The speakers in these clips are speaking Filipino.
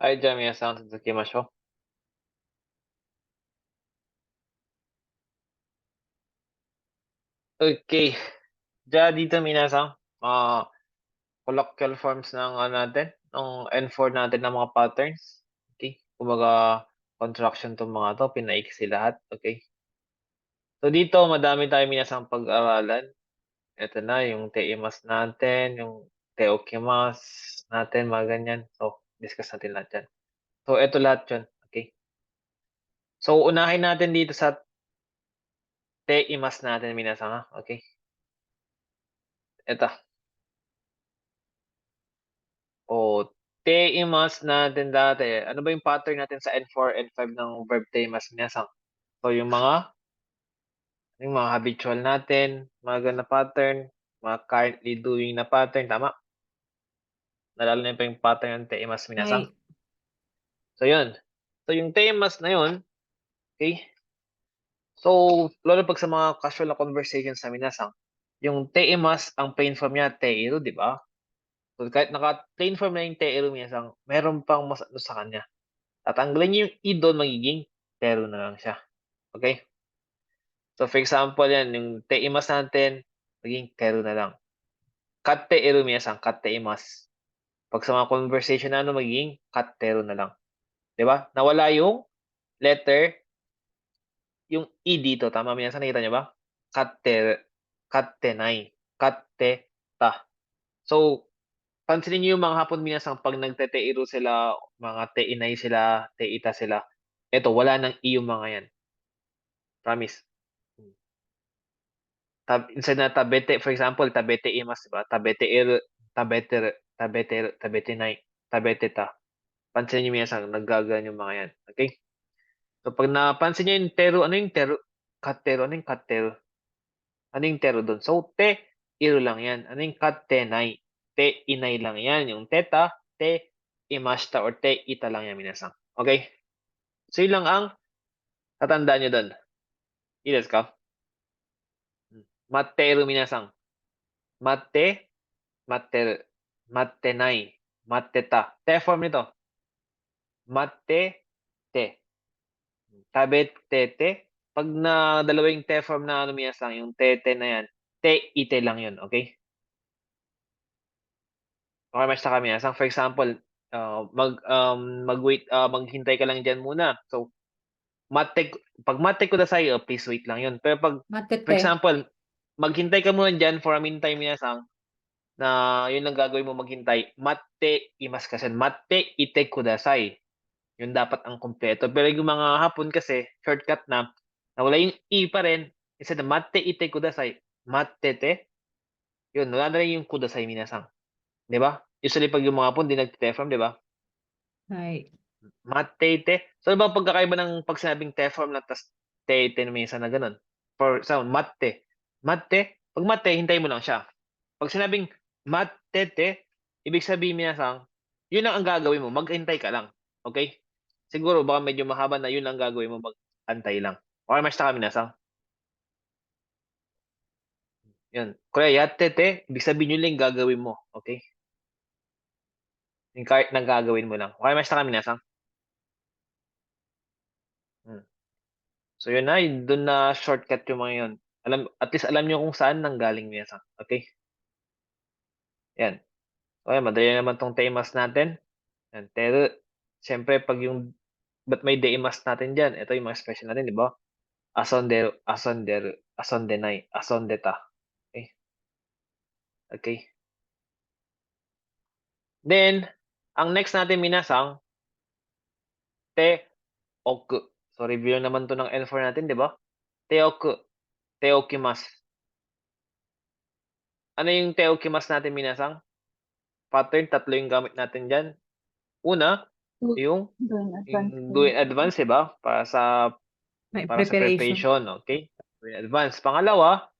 はい、じゃあ皆さん続けましょう。Okay. じゃあdito minasan, colloquial forms ng ano natin, ng N4 natin ng mga patterns. Okay? Kumbaga, construction 'tong mga 'to, pinaiksi lahat. Okay? So dito madami tayong minasang pag-aralan. Eto na yung teimas natin, yung teokimas natin, mga ganyan. So, discuss natin lahat yan. So, eto lahat yun. Okay? So, unahin natin dito sa teimas natin minasang, ha? Okay? Eto. Oh, teimas natin dati, ano ba yung pattern natin sa N4, N5 ng verb teimas minasang? So, yung mga habitual natin, mga gano'n na pattern, mga currently doing na pattern, tama? Naalala niyo pa yung pattern ng teimas minasang? Ay, So, yun. So, yung teimas na yun, okay? So, lalo 'pag sa mga casual na conversations sa minasang, yung teimas ang plain form niya teiru, 'di ba? So, kahit naka-plain form na yung teiru minasang, meron pang mas ano sa kanya. Tatanggalin niyo yung i dun, magiging teru na lang siya, okey? So, for example 'yan, yung teimas natin, magiging teru na lang. Katteiru minasan, katteimasu. 'Pag sa mga conversation na ano, magiging katteru na lang, 'di ba? Nawala yung letter, yung i dito, tama minasan, nakita niyo ba? Kattenai, katteta. So, pansinin niyo yung mga Hapon minasang 'pag nagteteiru sila, mga teinai sila, teita sila, eto wala ng i yung mga 'yan, promise. Hmm. Instead na tabete, for example, tabeteimasu, 'di ba? Tabeteiru, tabetenai, tabeteta. Pansinin niyo minsan naggaganyan yung mga 'yan, okey? So, 'pag napansin niyo yung teru, ano yung teru? Katteru, ano yung katteru? Ano yung teru dun? So, te-iru lang 'yan. Ano yung kattenai? Te-inai lang 'yan. Yung teta, te-imashita or te-ita lang 'yan minasang, okey? So, yun lang ang tatandaan niyo dun. Iいですか? Matteru minasang. Matte, matteru. Mattenai, matteta. Te form nito. Matte-te. Tabetete. 'Pag na dalawa yung te form na ano minasang, yung tete na 'yan, te-ite lang yun, okey? Makamesta kami, for example, maghintay ka lang diyan muna. So, mate 'pag mate kudasai, please wait lang 'yun. Pero 'pag for matete. example, maghintay ka muna diyan for a meantime minasang, na 'yun lang gagawin mo maghintay, matte imasu kasi, matte ite kudasai. 'Yun dapat ang kumpleto. Pero yung mga Hapon kasi shortcut na, nawala yung i pa rin, instead na matte ite kudasai, mattete, 'yun wala na rin yung kudasai minasang, 'di ba? Usually 'pag yung mga Hapon 'di nagte-te-form, 'di ba? Ay, Matete. So, ano ba ang pagkakaiba ng 'pag sinabing te-form lang tas tete minsan na gano'n? For sound, matte. Matte, 'pag matte hintayin mo lang siya. 'Pag sinabing mattete, ibig sabihin minasang, 'yun lang ang gagawin mo, maghintay ka lang, okey? Siguro baka medyo mahaba na 'yun lang gagawin mo, mag-antay lang. Okamashita ka minasang? 'Yun. Kunwari yattete, ibig sabihin 'yun lang yung gagawin mo, okey? Yung kahit na gagawin mo lang. Okamashita ka minasang? Hmm. So yun na, dun na shortcut yung mga yun. At least alam niyo kung saan nanggaling minsan, okey? Yan. Okey, madali naman 'tong temas natin, yan, pero siyempre 'pag yung ba't may deimas natin diyan, ito yung mga special natin, 'di ba? Asonderu, asonderu, asondenai, asondeta, okey, okey. Then, ang next natin minasang, te-oku. So review naman 'to ng L4 natin, 'di ba? Te-oku, te-okimasu. Ano yung te-okimasu natin minasang? Pattern, 3 yung gamit natin diyan. Una, yung doing advance yung do ko. in advance, 'di ba? May Para sa preparation. preparation, okey? Do in advance. Pangalawa,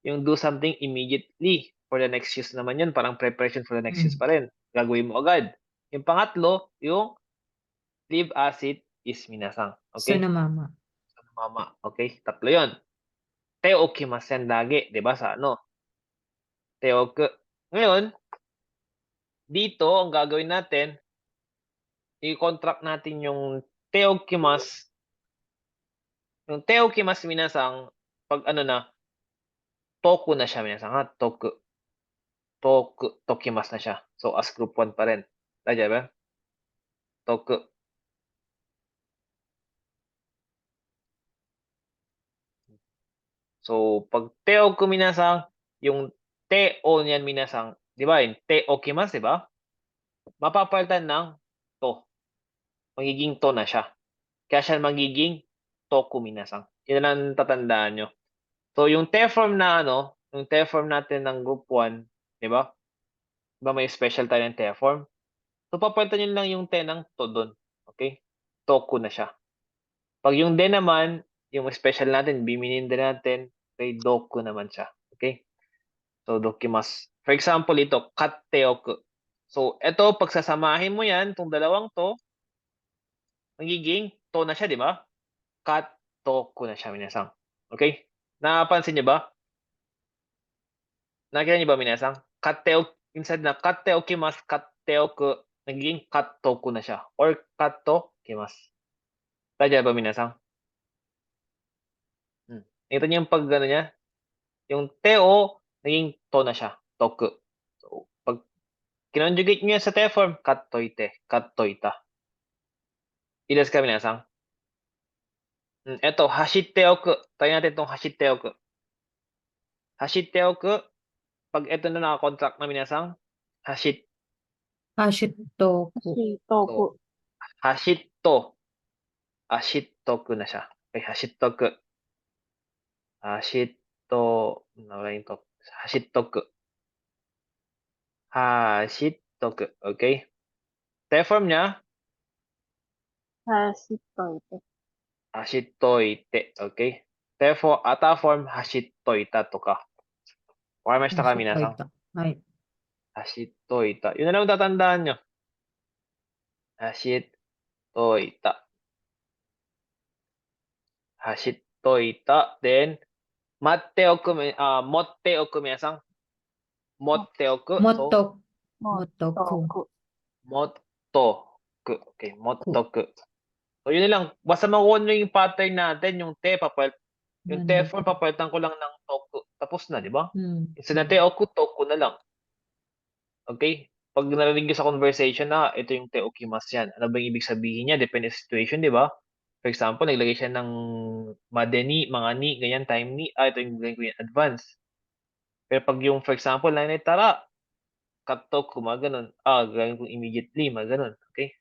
yung do something immediately. For the next use naman yun, parang preparation for the next use Hmm. pa rin. Gagawin mo agad. Yung pangatlo, yung leave as it is minasang, okey? Sonomama. Mama, okey? 3 yun. Te okimasu yan lagi, 'di ba, sa ano, te oku. Ngayon, dito ang gagawin natin, i-contract natin yung te okimasu. Yung te okimasu minasang, 'pag ano na, toku na siya minasang ha, tokimasu na siya. So, as group 1 pa rin. Nandiyan ba? Toku. So, 'pag te oku minasang, yung te o niyan minasang, 'di ba yung te okimasu, 'di ba? Mapapalitan ng to. Magiging to na siya. Kaya siya magiging toku minasang. Yun na lang tatandaan nyo. So, yung te form na ano, yung te form natin ng group 1, 'di ba? 'Di ba may special tayo ng te form? So, papalitan nyo lang yung te ng to dun. Okay? Toku na siya. Pag yung de naman, yung special natin, biminin din natin, okay, doku naman siya. Okay? So, dokimasu. For example, ito, katteoku. So, ito, pagsasamahin mo yan, itong dalawang to, magiging to na siya, di ba? Kattoku na siya, minasang. Okay? Napansin niyo ba? Nakita niyo ba, minasang? Katteoku, instead na katteokimasu, katteoku, nagiging kattoku na siya. Or kattokimasu. Tadya ba, minasang? Nakita niyo yung pag ano niya? Yung teo, naging to na siya. Toku. So, pag kinonjugate niyo sa te form, kattoite, kattoita. Ides ka, minasang? Eto, hashitteoku. Try natin itong hashitteoku. Hashitteoku, pag ito na naka-contract na, minasang, Hashitoku. so, hashitto. Hashittoku na siya. Okay, hashittoku. Nawala yung to. Hashittoku. Hashittoku. Okay? Te form niya, hashittoite. Okay? Therefore, ata form, hashittoita to ka. Wakamashita ka, minasang? Hai. Hashittoita. Yun na lang tatandaan nyo. Hashittoita. Hashittoita. Then, motte oku, minasang. Motte oku. So, Motoku. mottoku. Okay, mottoku. So, yun na lang. Basta makuha nyo yung pattern natin, yung te, yung te form, papalitan ko lang ng toku. Tapos na, di ba? Instead na te oku, toku na lang. Okay? Pag narinig nyo sa conversation na, ito yung te okimasu yan. Ano ba yung ibig sabihin niya? Depende sa situation, di ba? For example, naglagay siya ng madeni, mga ni, ganyan, time ni. Ito yung gagawin ko yung advance. Pero pag yung, for example, nanay tara, kattoku, mga ganun. Gagawin ko immediately, mga ganun. Okay?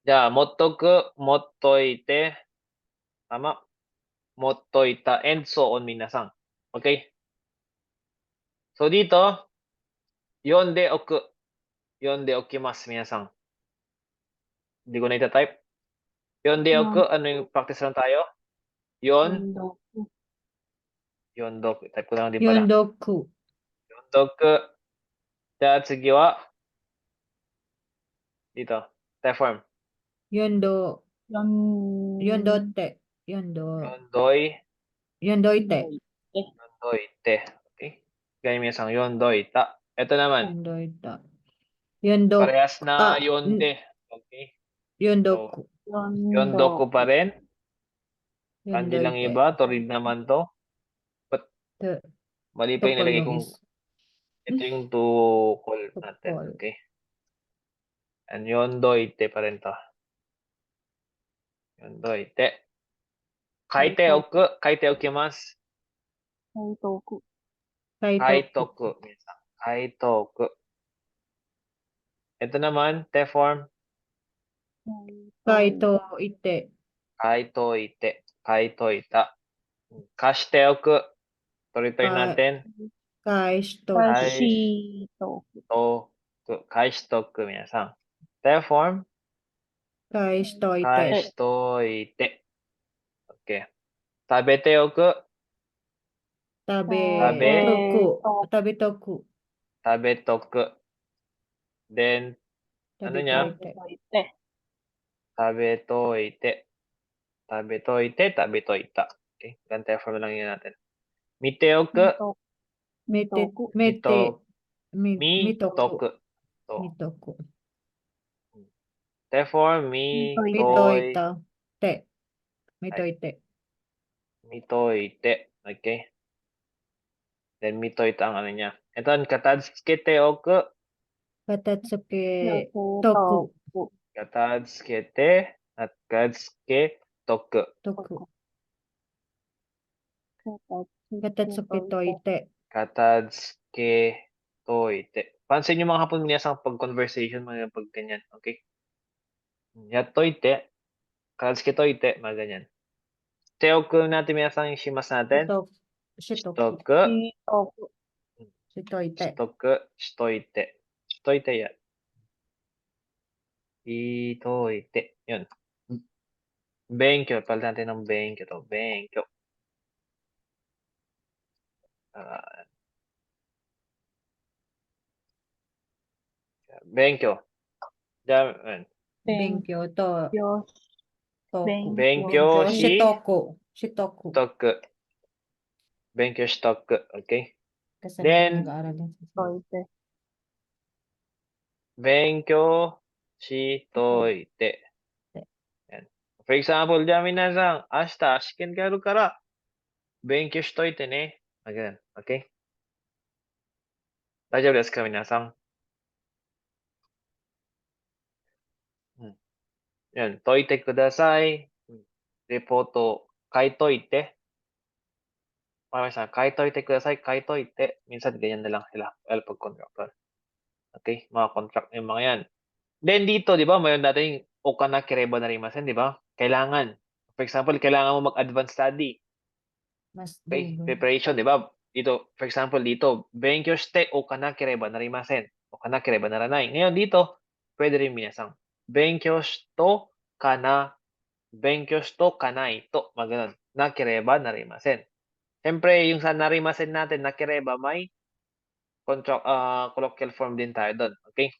Mottoku, mottoite, tama? Mottoita, and so on, minasang. Okay? So, dito, yonde oku. Yonde okimasu, minasang. Hindi ko na ita-type. Yonde oku, ano yung practice lang tayo? Yondoku. Type ko lang din pala. Yondoku. Yondoku. Tsugi wa, dito, te form. Yondote. Yondoi, Yondoite. yondoite. Okay? Ganyan minasang yondoita. Ito naman, Yondoita. parehas na yonde. Okay? Yondoku. Yondoku pa rin. Kanji lang Yondoite. iba. To read naman to. But, mali pa yung nilagay kong, ito yung to call natin. Okay? And yondoite pa rin to. Yondoite. Kaite oku, kaite okimasu. Kaitoku. Minsan. Kaitoku. Ito naman, te form. Kaito ite. Kaitoite. Kaitoita. Kashite oku. Tuloy-tuloy natin. Kaishitoku. Kaishitoku. Minasan. Te form. Kaishitoite. Kaishitoite. Okay. Tabete oku. Tabetoku. Tabetoku. Then, ano niya? Tabetoite. Tabetoita. Okay. Ganun form lang yun natin. Miteoku. Mitoku. Mitoku. So, Mitoku. Te for mi, Mitoy. toy, Mitoita. Te. Mitoite. mitoite. Okay. Then mitoita ang ano niya. Ito, katatsuke te oku. Katatsuke Yoku. toku. Toku. Katatsuke te at katsuke toku. Toku. Katatsuke Katatsuke toite. Katatsuke toite. Pansin yung mga hapon minasang pag-conversation, mga pag ganyan. Okay? Yatoite. Katatsuke toite. Mga ganyan. Teoku natin minasang yung shimas natin. Shitoku. Shitoku. Shitoku. Shitoku. Shitoite. Shitoku. Shitoite. Shitoite yan. Itoite. Yun. Benkyo. Palitan natin ng benkyo to. Benkyo. Benkyo. Diyan. Benkyo to. Yos. Toku. Benkyo shi. Shitoku. Shitoku. Toku. Benkyo shitoku. Okay? Kasi Then, nag-aaral din. Toite. Benkyo shitoite. Yan. For example, diyan minasang, ashita shiken garu kara, benkyo shitoite ne. Ganun. Okay? Daijoubu desu ka, minasang? Yan. Toite kudasai. Reporto kaitoite. Minsan, kaitoite kudasai, kaitoite. Minsan, ganyan na lang sila. Pag contractor. Okay? Mga contract yung mga yan. Then dito, di ba, mayroon natin okana kireba narimasen, di ba? Kailangan. For example, kailangan mo mag-advance study. Mas Okay? dugo. Preparation, di ba? Dito, for example, dito, benkyo shite okana kireba narimasen. Okana kireba naranai. Ngayon dito, pwede rin minasang. Benkyo shito kana, benkyo shito kanai to. Maganon. Nakireba narimasen. Siyempre, yung sa narimasen natin, nakireba, may colloquial form din tayo doon. Okay?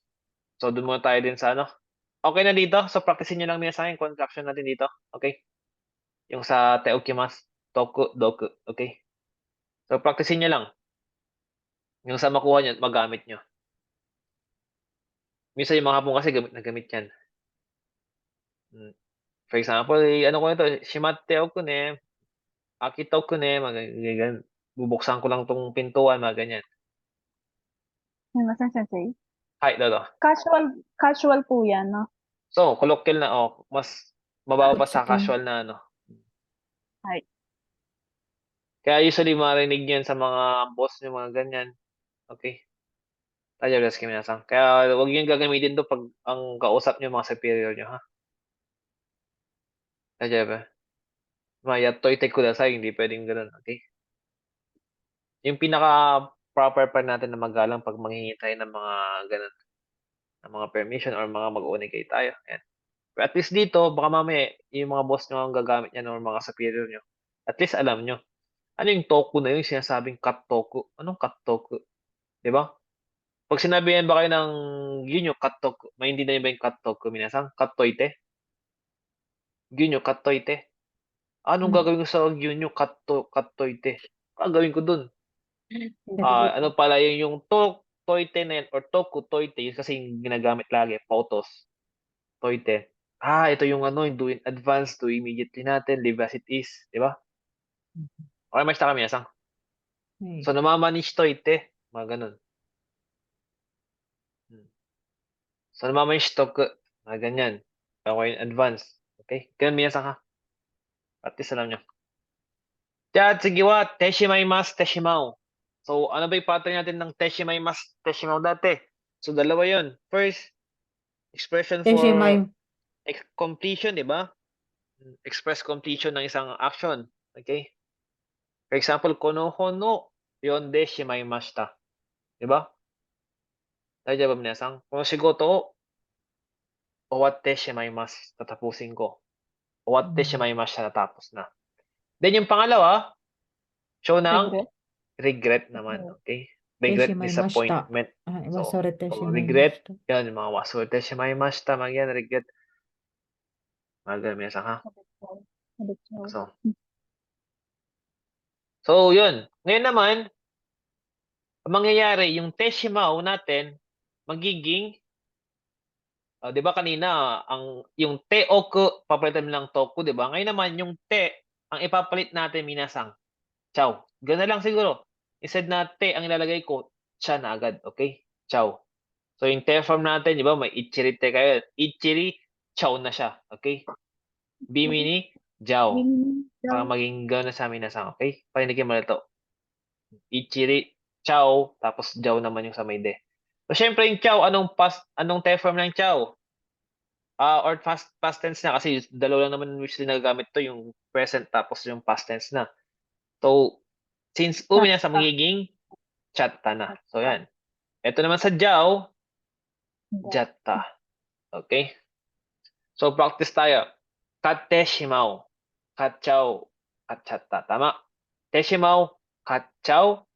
So, doon muna tayo din sa ano. Okay na dito? So, practicein nyo lang nila sa akin contraction natin dito. Okay? Yung sa teokimasu, toku, doku. Okay? So, practicein nyo lang. Yung sa makuha nyo, magamit nyo. Minsan yung mga hapon kasi gamit na gamit yan. For example, ano ko ito, shimatte oku ne, akita oku ne, mga bubuksan ko lang tong pintuan, mga ganyan. Sumimasen, sensei. Hi, dodo. Casual po yan, no? So, colloquial na, mas mababa pa sa Sige. casual na, ano. Hi. Kaya usually marinig yan sa mga boss nyo, mga ganyan. Okay? Tayo desu ka, minasan. Kaya huwag yung gagamitin to pag ang kausap nyo mga superior nyo, ha? Tayo ba? Mayatoy kudasai, hindi pwedeng ganun, okay? Yung pinaka-proper pa natin na magalang pag manghingi tayo ng mga ganun, ng mga permission or mga mag-unigay tayo. Yan. But at least dito, baka mamaya, yung mga boss nyo ang gagamit yan or mga superior nyo. At least alam nyo. Ano yung toku na yun? Sinasabing cut toku. Anong cut toku? Diba? Pag sinabihan ba kayo ng yun yung cut toku, maintindihan niyo ba yung cut toku, minasang? Cut toite? Yun yung cut toite? Anong gagawin ko sa yun yung cut toite? Gagawin ko dun. Ano pala yung toite na yun, or toku toite, yun kasi yung ginagamit lagi, photos. Toite. Ito yung ano, yung do in advance, do immediately natin, live as it is. Diba? Okay, mas kami minasang. So, namamanish toite. Mga ganun. So, namamanish toku. Mga ganyan. Okay, in advance. Okay? Ganun minasang ha. At least alam nyo. Kaya, sige wa, teshimaimashita, teshimao. So, ano ba yung pattern natin ng teshimaimashita, teshimao dati? So, dalawa yun. First, expression for completion, di ba? Express completion ng isang action. Okay? For example, konoho no yonde shimaimashita. Di ba? Tayo ba minasang? Kono shigoto o owatte shimaimasu. Tatapusin ko. Owatte shimaimashita, natapos na. Then yung pangalawa, show ng regret naman. Okay? Regret, disappointment. So, regret, yan, yung mga wasurete shimaimashita, mga yan, regret. Mga ganun, minasang ha? So, yun. Ngayon naman, ang mangyayari, yung teshimao natin, magiging 'Di ba kanina yung te oku papalitan mo ng toku, 'di ba? Ngayon naman yung te ang ipapalit natin minasang, chow. Gano'n lang siguro. Instead na te ang ilalagay ko, cha na agad, okay? Chow. So yung te form natin, 'di ba may ichiri te kayo. Ichiri, chow na siya, okay? Bimi ni jiao. Para maging gano'n na sa minasang, okay? Pakinigin mo na 'to. Ichiri, chow, tapos jiao naman yung sa may de. So siyempre yung chow, anong te form ng chow? Or past tense na kasi dalawa lang naman usually nagagamit 'to, yung present tapos yung past tense na. So, since umi na sa Chatta. magiging chatta na. So yan. Ito naman sa jiao, jatta. Okay? So practice tayo. Katte shimao, katchao, katchatta. Tama? Te shimao, katchao.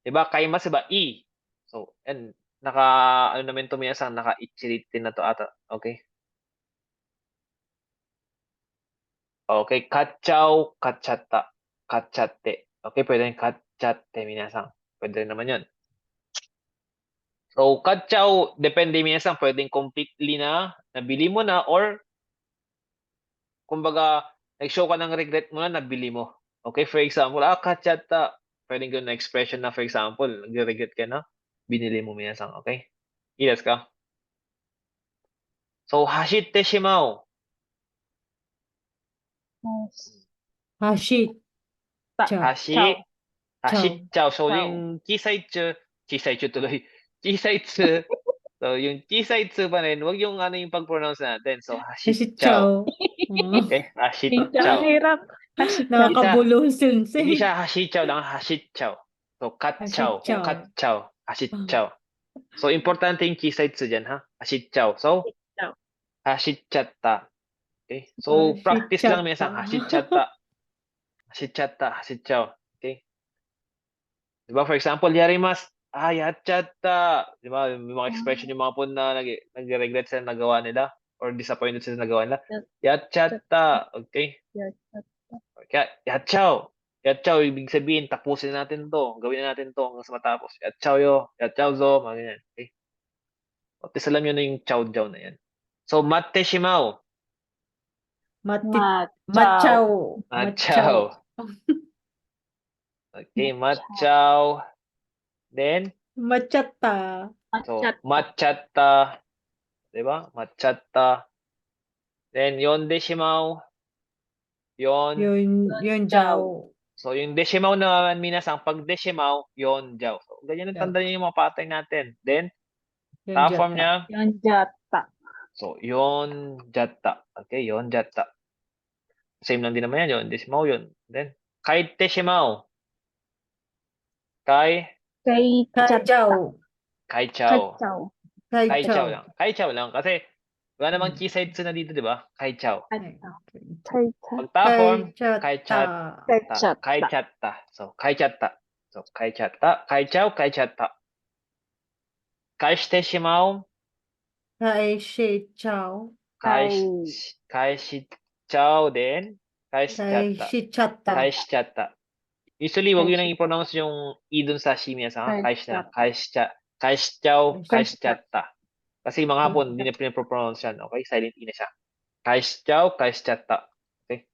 'Di ba? Kaimasu ba i. So, yan ano naman 'to minsan naka-ichiritin na 'to ata. Okay? Okay, katchao, katchatta, katchatte. Okay, pwede rin katchatte minasan. Pwede rin naman 'yun. So, katchao, depende minasan, pwedeng completely na nabili mo na or kumbaga nag-show ka ng regret mo na nabili mo. Okay, for example, katchatta, pwedeng gano'n na expression na for example, nagre-regret ka na, binili mo minasan, okay? Gets ka? So, hashitte shimao. Hashit. Cha. Hashi, hashitchao. So, Chow. yung chisaitsu tuloy. Chisaitsu. So, yung chisaitsu pa rin, wag yung yung pag-pronounce natin. So, hashitchao. Hashitchao. Mm. Okay? Ang Hashitchao. hirap. Nakakabulo, Hindi sensei. siya hashitchao lang, hashitchao. So, katchao. Hashitchao. Katchao. Hashitchao. So, importante yung chisaitsu dyan, ha? Hashitchao. So, Chow. hashitchatta. Okay? So, practice lang minsan. Hashitchatta. Hashitchatta. Hashitchatta. Hashitchao. Okay? Diba, for example, yarimasu. Yatchatta. Diba, may mga expression yung mga po na nag-regret sila nagawa nila or disappointed sila nagawa nila. Yatchatta. Okay? Kaya, yatchao. Yatchao, ibig sabihin, tapusin natin to. Gawin na natin to hanggang sa matapos. Yatchao yo. Yatchao zo. Mga ganyan. Okay? At least alam nyo na yung chow-chow na yan. So, matte shimao. Matchao. Matchao. Matchao. Okay, matchao. Then, Machatta. so, matchatta. Diba? Matchatta. Then, yonde shimao. Yon. Yun Jao. So, yung decimal naman, minasang pag decimal, yon jiao. So, ganyan ang tanda niyo yung mga pattern natin. Then, Yun ta-form Jata. niya. Yung jatta. So, yon jatta. Okay, yon jatta. Same lang din naman yan, yon decimal yun. Then, kaite shimao. Kay Kai jatta. Jao. Kai chao. Chow. Kai Kai chao Chao. lang. Kai chao lang. Kasi, wala namang chisaitsu na dito, di ba? Kai chao. Kay Pag ta-form, kai chat. Chatta. Kai chatta. So, kai chatta. So, kai chatta. Kai chao, kai chatta. Kai shite shimao. Kai Shi Chao. Kai shi chao din. Kai Kai chatta. Shi Chatta. Kai chatta. Usually, wag yun ang i-pronounce yung i dun sa shimiya sa kai na. Kai chao, kai chatta. Kasi mga hapon, hindi na pinapronounce yan. Okay? Silent i na siya. Kai chao, kai chatta. Okay?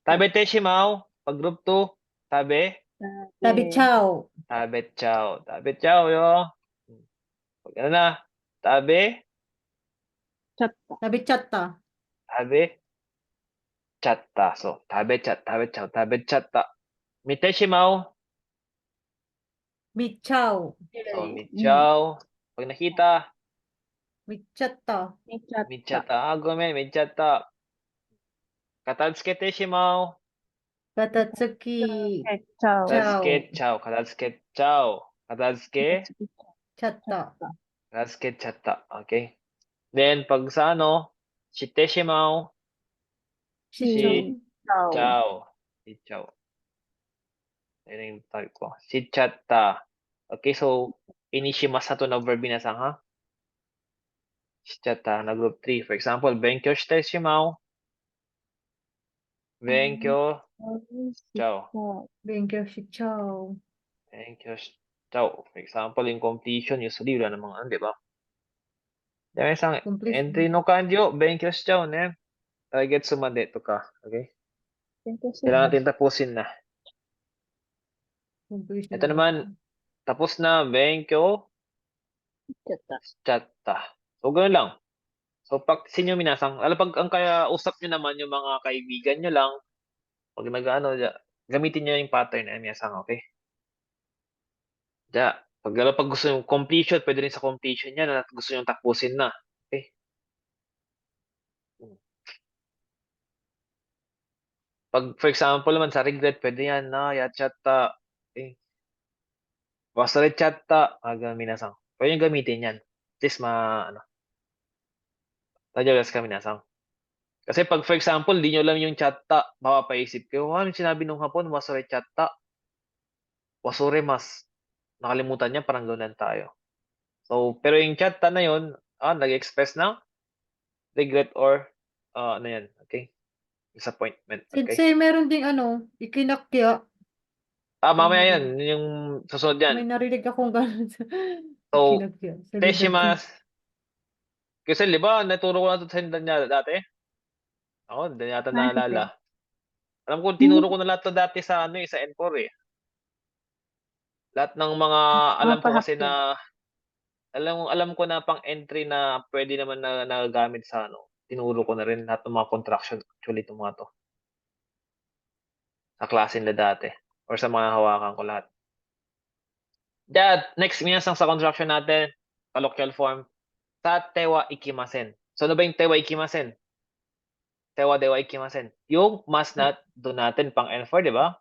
Tabe te shimao. Pag group 2, tabe. Tabi Chao. Tabe chao. Tabe chao yo. Pag ano na, tabe. Chatta. Tabi Chatta. Tabe. Chatta. So, tabe chat, tabe chao, tabe chatta. Mite shimao. Michao. So, michao. Pag nakita, Michatta. michata. Gome, michata. Katatsuke shimao. Katatsuki. Chow. Katatsuke chao. Katatsuke chao. Katatsuke. Chatta. Katatsuke chatta. Okay. Then, pag sa shite shimao. Shichao. Chao. Chao. Ayun yung type ko. Shichatta. Okay, so, inishimasato na verb binasang ha? Shichatta na group 3. For example, benkyou shite shimao. Benkyou. Chao. Benkyou Shichao. Benkyou. Chao. For example, in completion, usually wala namang di ba? じゃあ皆さん、 Complete. エントリーの漢字を勉強しちゃおうね。来月までとか。Okay? Thank you, sir. Kailangan natin tapusin na. Complete Ito naman, tapos na, 勉強 Chatta. しちゃった. So, ganoon lang. So, practicein nyo minasang. Alam, pag ang kaya usap nyo naman yung mga kaibigan nyo lang, pag gamitin nyo yung pattern na minasang, okay? Ja, pag gusto nyo completion, pwede rin sa completion yan, at gusto nyo tapusin na. Okay? Pag, for example naman, sa regret, pwede yan na, yachatta. Okay? Wasarechatta. Minasang. Pwede nyo gamitin yan. At least tajagas ka minasang. Kasi pag, for example, di nyo alam yung chatta, mapapaisip kayo, ano sinabi nung hapon, wasarechatta. Wasure mas. Nakalimutan niya, parang ganoon tayo. So, pero yung chatta na yun, nag-express ng regret or, ano yan, okay? Disappointment, okay? Sensei, meron ding ikinakya. Mamaya yan, yung susunod yan. May narinig akong gano'n sa So, ikinakya. Sa Teshimas. Kasi, di ba, naturo ko na ito sa niya dati? Ako, hindi yata naalala. Alam ko, tinuro ko na lahat to dati sa, sa N4 eh. Lahat ng mga, alam ko kasi na, alam ko na pang entry na pwede naman na nagagamit sa tinuro ko na rin lahat ng mga contraction actually itong mga to. Sa klase nila dati. Or sa mga hawakan ko lahat. Next, minasang sa construction natin, colloquial form, tatewa ikimasen. So, ano ba yung tewa ikimasen? Tewa dewa ikimasen. Yung mas na doon natin pang N4, di ba?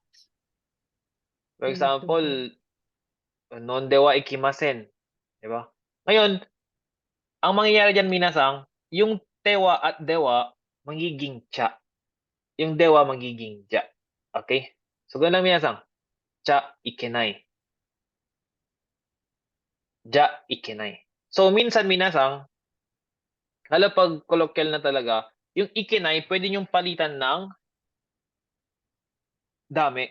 For example, non dewa ikimasen. Di ba? Ngayon, ang mangyayari dyan, minasang, yung tewa at dewa, magiging cha. Yung dewa, magiging ja. Okay? So, ganun lang, minasang. Cha ikenai. Ja ikenai. So, minsan, minasang, pag colloquial na talaga, yung ikenai, pwede nyong palitan ng dami.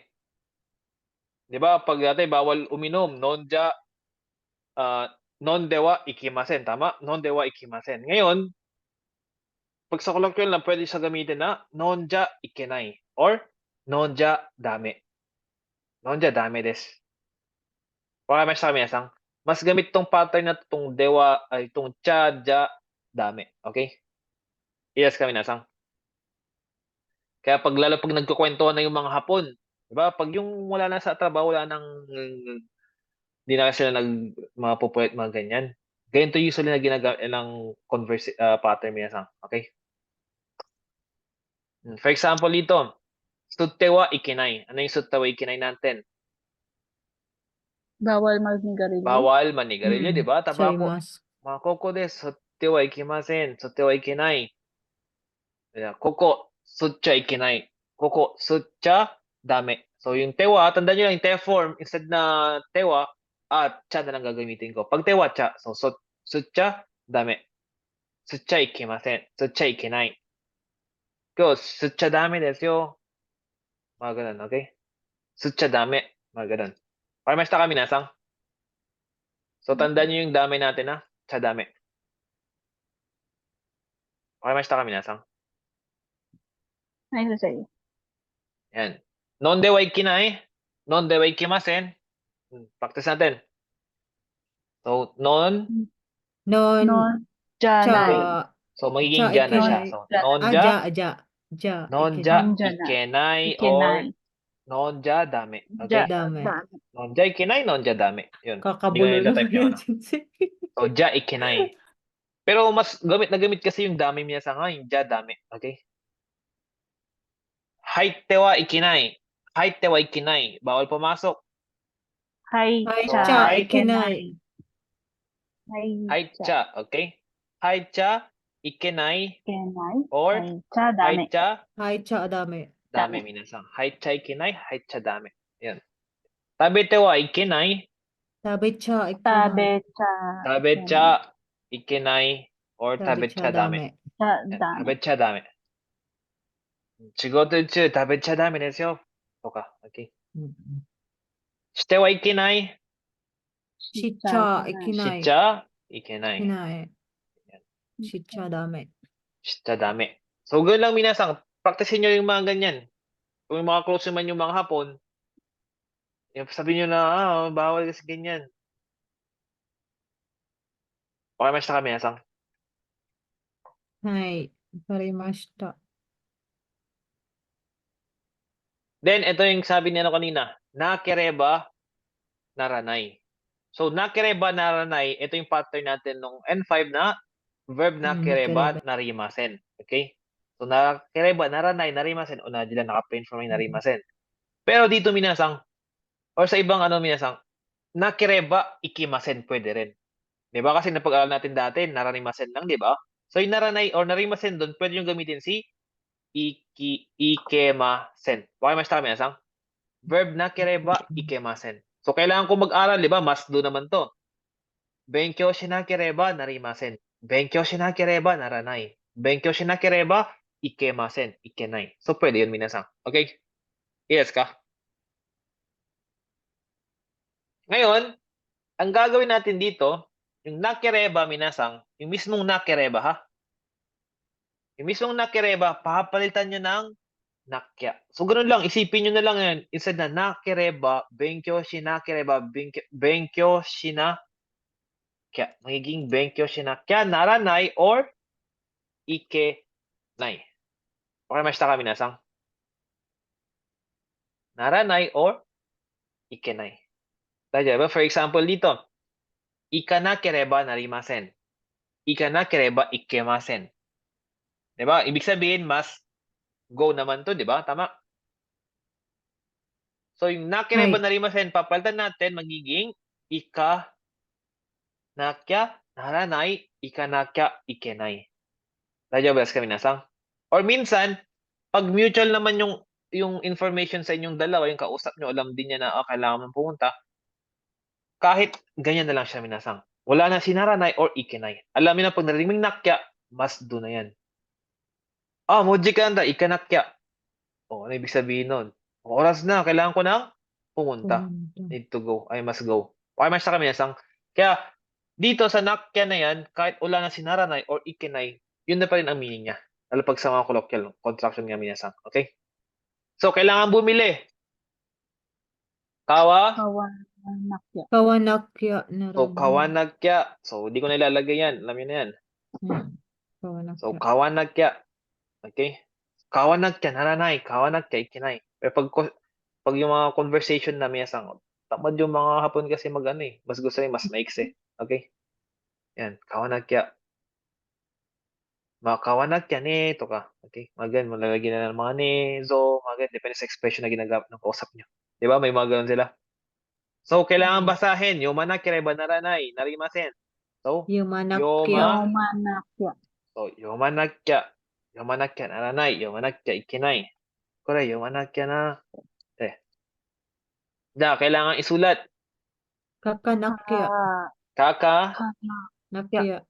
Di ba? Pag dati, bawal uminom. Non dewa ikimasen. Tama? Non dewa ikimasen. Ngayon, pag sa colloquial na, pwede siya gamitin na non ja ikenai or non ja dami. Non ja dami desu. Baka mas kami asang, mas gamit tong pattern na tong dewa ay tong cha ja dami. Okay? Yes kami nasang. Kaya lalo pag nagkukwentuhan na yung mga Hapon, di ba? Pag yung wala na sa trabaho, wala nang hindi na sila mga pupuwet, mga ganyan. Ganito usually na ginagamit ng pattern minasang. Okay? For example dito, suttewa ikinai. Ano yung suttewa ikinai natin? Bawal manigarilyo. Bawal manigarilyo, di ba? Tabako. Mas. Makoko desu. Suttewa ikimasen. Suttewa ikinai. Koko, sutcha ikinai. Koko, sutcha, dame. So, yung tewa, tandaan nyo lang, yung te form, instead na tewa, cha na lang gagamitin ko. Pag tewa, cha. So, sutcha, dame. Sutcha ikimasen. Sutcha ikinai. Kyo, sutcha dame desu yo. Mga ganun, okay? Sutcha dame. Mga ganun. Parimashita ka, minasang. So, tandaan nyo yung dame natin, ha? Cha dame. Parimashita ka, minasang. Ay, sir. Yan. Non de wa ikinai. Non de wa ikimasen. Practice natin. So, non. Non. Janai. Cha. So, magiging Cha ja na siya. ikinai. So, non-ja, Ja. non-ja, Ikenai. ikenai, or non-ja, dame. Okay? Dame. Non-ja, ikenai, non-ja, dame. Yun. Kakabulo Hindi ko lang na-type yan, yung Sensei. So, ja, ikenai. Pero mas gamit na gamit kasi yung dame niya sa yung ja, dame. Okay? Haite wa ikinai. Haite wa ikinai. Bawal pumasok. Cha ikinai. Haicha. Okay? Haicha, ikenai, or cha dame. Cha dame. Dame minasang. Haicha ikenai, haicha dame. Yan. Tabete wa ikenai. Tabecha ikinai. Tabecha ikenai or tabecha dame. Tabecha dame. Shigoto juu tabecha dame desu yo. Toka. Okay. Shite wa ikenai. Shicha ikinai. Shicha ikenai. shitcha dame. Shita dami. So, ganun lang minasang. Practicein nyo yung mga ganyan. Kung yung mga close naman yung mga hapon, sabihin nyo na, bawal kasi ganyan. Okay, mas na kami, minasang. Hai, warimashita. Then, ito yung sabi niya kanina. Nakereba naranay. So, nakereba naranay, ito yung pattern natin nung N5 na verb nakereba Nakereba. narimasen. Okay? So, nakereba naranay narimasen. O na, dila naka-print from yung narimasen. Pero dito minasang, or sa ibang minasang, nakereba ikimasen pwede rin. Di ba? Kasi napag-aaral natin dati, naranimasen lang, di ba? So, yung naranay or narimasen doon, pwede yung gamitin si ikemasen. Okay, mas tama minasang? Verb nakereba ikemasen. So, kailangan ko mag-aral, di ba? Must do naman to. Benkyou shinakereba narimasen. Benkyou shinakereba naranay. Benkyou shinakereba ikemasen. Ikenai. So, pwede yun, minasang. Okay? Yes ka? Ngayon, ang gagawin natin dito, yung nakereba, minasang, yung mismong nakereba, ha? Yung mismong nakereba, papalitan nyo ng nakya. So, ganun lang. Isipin nyo na lang yan. Instead na nakereba, benkyou shinakereba, benkyou shina kya. Magiging benkyou shinakya, naranay, or ikenai. Okay, mashita ka, minasang? Naranay or ikenai. Diba? For example, dito, ikanakereba narimasen. Ikanakereba ikemasen. Diba? Ibig sabihin, must go naman to, diba? Tama? So, yung nakereba Hai. narimasen, papalitan natin, magiging nakya, naranay, ikanakya, ikenai. Radyo ba kami nasang? Or minsan, pag mutual naman yung information sa inyong dalawa, yung kausap nyo, alam din niya na kailangan mong pumunta, kahit ganyan na lang siya minasang. Wala na si naranay or ikenay. Alam niyo na pag narinig mong nakya, must do na yan. Moji ka anda, ikanakya. Ano ibig sabihin nun? Oras na, kailangan ko na pumunta. Need to go. I must go. Okay, mas kami minasang. Kaya, dito sa nakya na yan, kahit wala na si naranay or ikenay, yun na pa rin ang meaning niya. Lalo pag sa mga colloquial contraction nga minasang. Okay? So, kailangan bumili. Kawanakya. Kawanakya So, naranay. kawanagya. So, di ko na ilalagay yan. Alam niyo na yan. So, Kawanakya. kawanagya. Okay? Kawanagya, naranay. Kawanagya, ikinay. Pero pag yung mga conversation na minasang, tamad yung mga hapon kasi mas gusto rin, mas maiksi. Okay? Yan. Kawanagya. Kawanagya ne, to ka. Okay? Mga ganun, malalagyan na ng mga ne, zo, mga ganun. Depende sa expression na ginagamit ng kausap nyo. Di ba? May mga ganun sila. So, kailangan basahin. Yomanakya, reba naranay. Narimasen. So, Yomanakya. So, yomanakya. Yomanakya naranay. Yomanakya ikinay. Kore, yomanakya na. Kailangan isulat. Kakanakya. Nakya.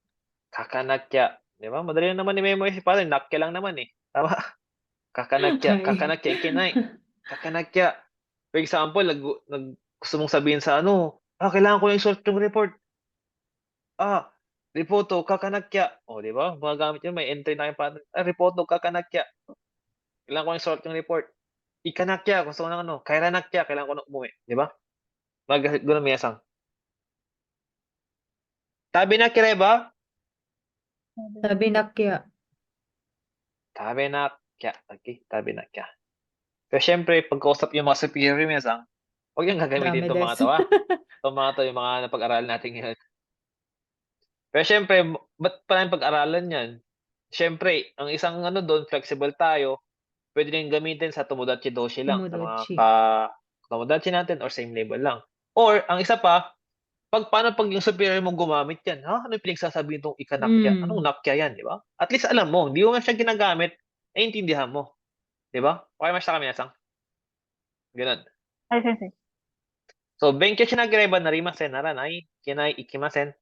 Kakanakya. Di ba? Madali lang naman i-memorize si Father. Nakya lang naman eh. Tama? Kakanakya. Hai. Kakanakya ikinay. Kakanakya. For example, gusto mong sabihin sa kailangan ko lang isulat yung report. Repoto kakanakya. Di ba? Magagamit yun. May entry na yung pattern. Repoto kakanakya. Kailangan ko lang isulat yung report. Ikanakya. Gusto ko ng kairanakya. Kailangan ko na umuwi. Di ba? Ganun miyasang. Tabi na kireba? Tabinakya. Tabi na kya. Okay, tabi na kya. Pero syempre, pagkausap yung mga superior miyasang, huwag yung gagamitin Dami itong mga desu. to, ha? Itong mga to, yung mga napag-aralan natin ngayon. Pero syempre, ba't pa namin pag-aralan yan? Syempre, ang isang doon, flexible tayo, pwede rin gamitin sa Tomodachi Doshi lang, sa mga Tomodachi. Tomodachi natin or same level lang. Or, ang isa pa, paano pag yung superior mo gumamit yan? Ano yung pinagsasabihin itong ikanakya? Anong nakya yan, di ba? At least alam mo, hindi mo nga siya ginagamit, naiintindihan mo. Di ba? Okay, mas kami nasang. Ganun. So, benkyo shinagereba narimasen naranay, kinai ikimasen.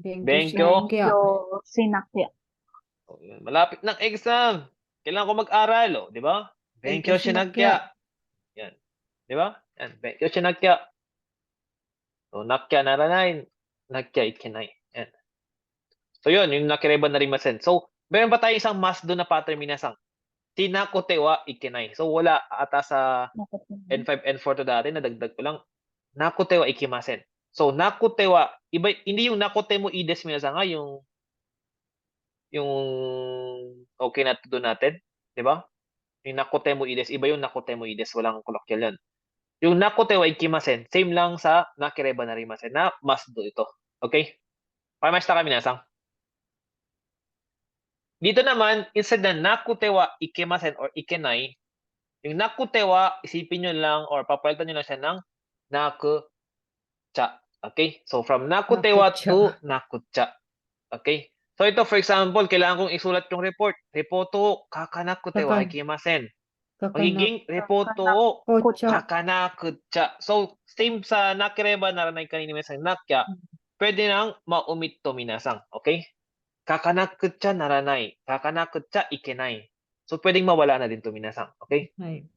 Benkyo. Sinakya. Malapit ng exam. Kailangan ko mag-aral, di ba? Benkyo shinakya. Yan. Di ba? Yan, benkyo shinakya. So, nakya naranay, nakya ikinai. Yan. So yun, yung nakireba narimasen. So, meron pa tayo isang must do na pattern minasang. Sinakote wa ikinai. So wala ata sa Nakote. N5, N4 to dati, nadagdag ko lang. Nakote wa ikimasen. So nakote wa, iba, hindi yung nakote mo ides minasang nga, yung okay na to do natin. Di ba? Yung nakote mo ides, iba yung nakote mo ides, walang colloquial yan. Yung nakote wa ikimasen, same lang sa nakireba narimasen na must do ito. Okay? Pamasta kami minasang. Dito naman, instead na nakutewa ikimasen or ikenai, yung nakutewa, isipin nyo lang or papalitan nyo lang siya ng nakucha. Okay? So, from nakutewa Nakucha. to nakucha. Okay? So, ito, for example, kailangan kong isulat yung report. Reporto, kakanakutewa ikimasen. Magiging reporto, Kocha. kakanakucha. So, same sa nakireba naranay kanina minasang nakya, pwede nang ma-omit to minasang. Okay? Kakanakucha naranai. Kakanakucha ikenai. So, pwedeng mawala na din to minasang. Okay? はい。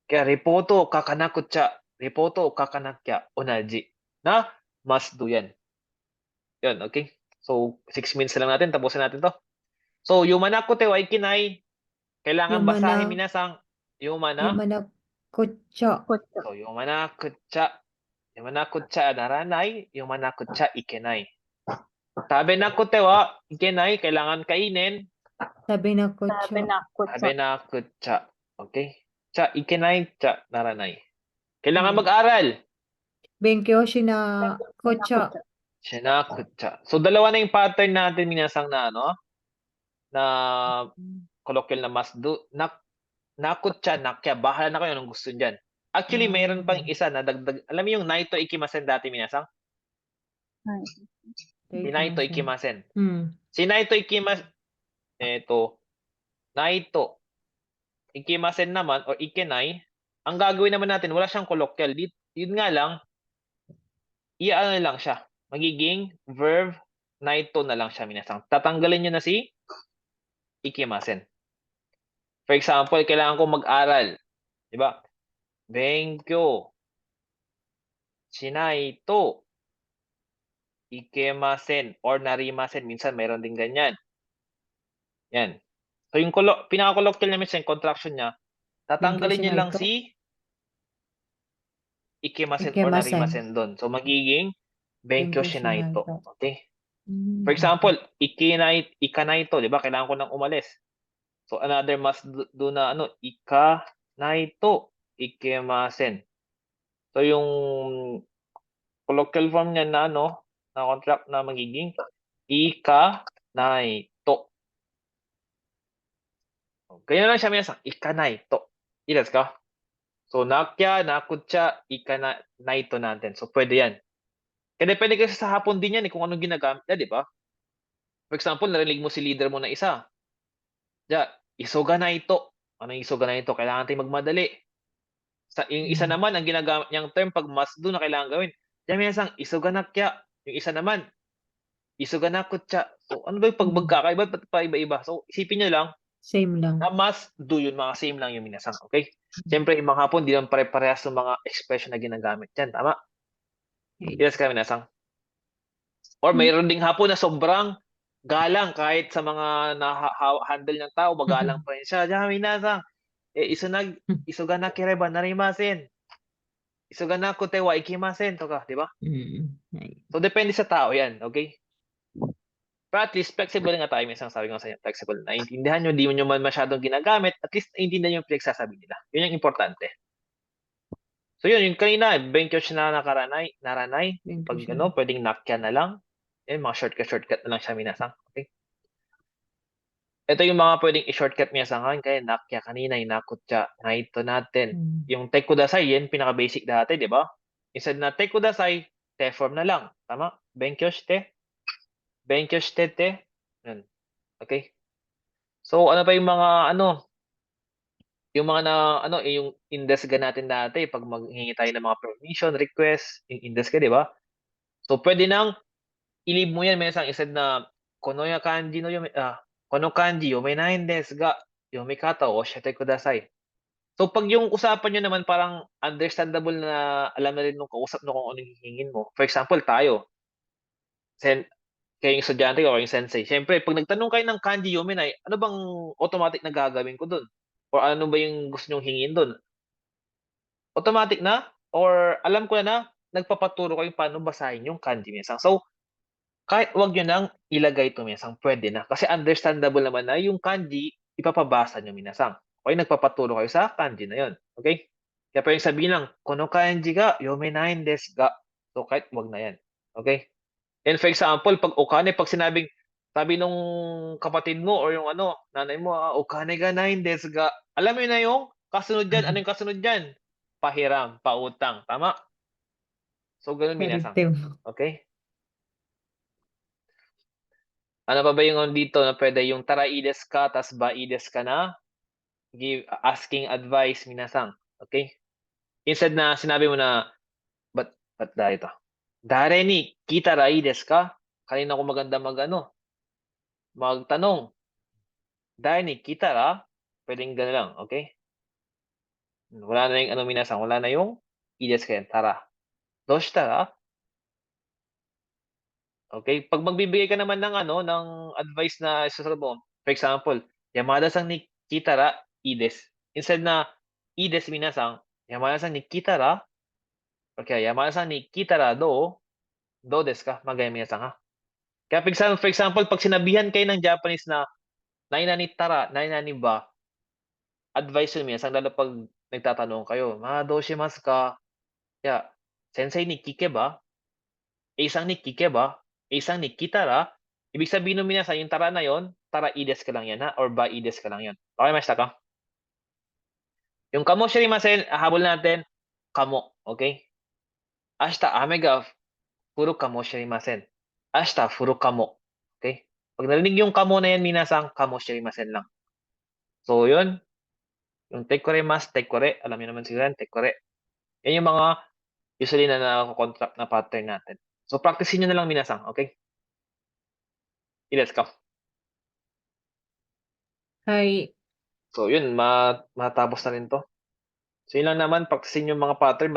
Kaya, reporto kakanakucha, reporto kakanakya, onaji. Na, must do yan. Yun, okay? So, 6 minutes na lang natin. Tapusin natin to. So, yumanakute wa ikinai. Kailangan basahin minasang. Yumana. Yumanakucha. Kocha. So, yumanakutcha. Yumanakutcha naranai. Yumanakutcha ikenai. Tabe nakute wa ikenai. Kailangan kainin. Tabenakucha. Tabenakucha. Tabenakucha. Okay? Cha ikenai, cha naranai. Kailangan Hmm. mag-aral. Benkyou shinakucha. Shinakucha. So, dalawa na yung pattern natin minasang na ano, na colloquial na must do. Nakutcha, nakya. Bahala na kayo anong gusto niyan. Actually, mayroon pang isa na dagdag. Alam mo yung naito ikimasen dati minasang? Naito ikimasen. Si naito ikimasen, eto, naito ikimasen naman or ikenai, ang gagawin naman natin, wala siyang colloquial. Yun nga lang, i-ano lang siya. Magiging verb naito na lang siya minasang. Tatanggalin nyo na si ikimasen. For example, kailangan ko mag-aral. Di ba? Benkyou shinai to ikemasen or narimasen. Minsan mayroon din ganyan. Yan. So yung pinaka-colloquial na minsan, contraction niya, tatanggalin niyo lang si ikemasen or narimasen doon. So magiging benkyou shinai to. Okay? For example, ikanai to, di ba? Kailangan ko nang umalis. So another must do na ano, ikanai to ikemasen. So yung colloquial form niya na ano, na contract na magiging ikanai to. Ganyan lang siya minsan, ikanai to. Ilas ka? So nakya, nakutcha, ikanai to natin. So pwede yan. Kaya depende kasi sa hapon din yan kung anong ginagamit niya, di ba? For example, narinig mo si leader mo na isa. Ja, isoganai to. Ano yung isoganai to? Kailangan tayong magmadali. Yung isa naman, ang ginagamit niyang term pag must do na kailangan gawin. Diyan minsan, isoganakya. Yung isa naman, isoganakutcha. So, ano ba yung pag magkakaiba? Ba't pa iba-iba? So, isipin nyo lang, Same lang. na must do yun, mga same lang yung minasang. Okay? Siyempre, yung mga hapon, di lang pare-parehas ng mga expression na ginagamit. Yan, tama? Yes ka, minasang. Or mayroon ding hapon na sobrang galang kahit sa mga na-handle ng tao, magalang pa rin siya. Diyan, minasang. Isoganakireba narimasen. Isoganakute wa ikimasen to ka, di ba? So, depende sa tao yan, okay? Pero at least, flexible nga tayo. Minsan sabi ko sa inyo, flexible. Naintindihan nyo, di nyo man masyadong ginagamit, at least naintindihan nyo yung pinagsasabi nila. Yun yung importante. So, yun, yung kanina, benkyou na naranay. Pag ano, pwedeng nakya na lang. Yan, mga shortcut na lang siya minasang. Okay? Ito yung mga pwedeng i-shortcut minasang. Kaya nakya kanina, yung nakutya. Naito natin. Yung take kudasai, yan, pinaka-basic dati, di ba? Instead na take kudasai, te form na lang. Tama? Benkyou shite. Benkyou shitete. Yan. Okay? So, ano pa yung mga, yung mga na, yung index natin dati, pag maghingi tayo ng mga permission, request, yung index di ba? So, pwede nang i-leave mo yan, minsan, instead na, kono kanji yomenai desu ga, yomikata o shite kudasai. So, pag yung usapan nyo naman parang understandable na alam na rin nung kausap no kung ano hihingin mo. For example, tayo. kayong estudyante o kayong sensei. Siyempre, pag nagtanong kayo ng kanji yomenai, ano bang automatic na gagawin ko dun? Or ano ba yung gusto nyong hingin dun? Automatic na? Or alam ko na nagpapaturo kayo paano basahin yung kanji minsan. So, kahit wag nyo nang ilagay ito minsan, pwede na. Kasi understandable naman na yung kanji, ipapabasa nyo minsan. Okay, nagpapaturo kayo sa kanji na yon. Okay? Kaya pwedeng sabihin lang, kono kanji ga yomenai desu ga. So, kahit wag na yan. Okay? And for example, pag okane, pag sinabing, sabi nung kapatid mo or yung ano, nanay mo, okane ga nai desu ga. Alam mo na yung kasunod dyan. Ano yung kasunod dyan? Pahiram, pautang. Tama? So, ganun minasang. Corrective. Okay? Ano pa ba yung dito na pwede yung tara ides ka, tas ba ides ka na? Asking advice minasang. Okay? Instead na sinabi mo na, ba't ito? Dare ni kita ra ides ka? Kanina ko maganda magtanong. Dare ni kita ra? Pwedeng gano'n lang, okay? Wala na yung minasang, wala na yung ides ka yan, tara. Doshita ra? Okay? Pag magbibigay ka naman ng ng advice na isusunod mo, for example, Yamada-san ni kita ra ides. Instead na ides minasang, Yamada-san ni kita ra, okay, Yamada-san ni kita ra do desu ka? Magaya minasang ha. Kaya for example, pag sinabihan kayo ng Japanese na nai na ni tara, nai na ni ba, advice yun minsan lalo pag nagtatanong kayo, "Do shimasu ka?" Yeah, "Sensei ni kikeba?" Isang ni kikeba, isang ni kitara, ibig sabihin nun minsan yung tara na yon, tara ides ka lang yan ha, or ba ides ka lang yan. Okay, master ka? Yung kamo shirimasen, habol natin, kamo, okay? Ashita ame ga furu kamo shirimasen. Ashita furu kamo. Okay? Pag narinig yung kamo na yan, minasang kamo shirimasen lang. So, yun. Yung tekorimasu, tekore, alam niyo naman siguro yan, tekore. Yan yung mga usually na nako-contract na pattern natin. So, practicein nyo na lang minasang, okay? Let's go. Hi. So, yun, matapos na rin to. So, yun lang naman, practicein yung mga pattern.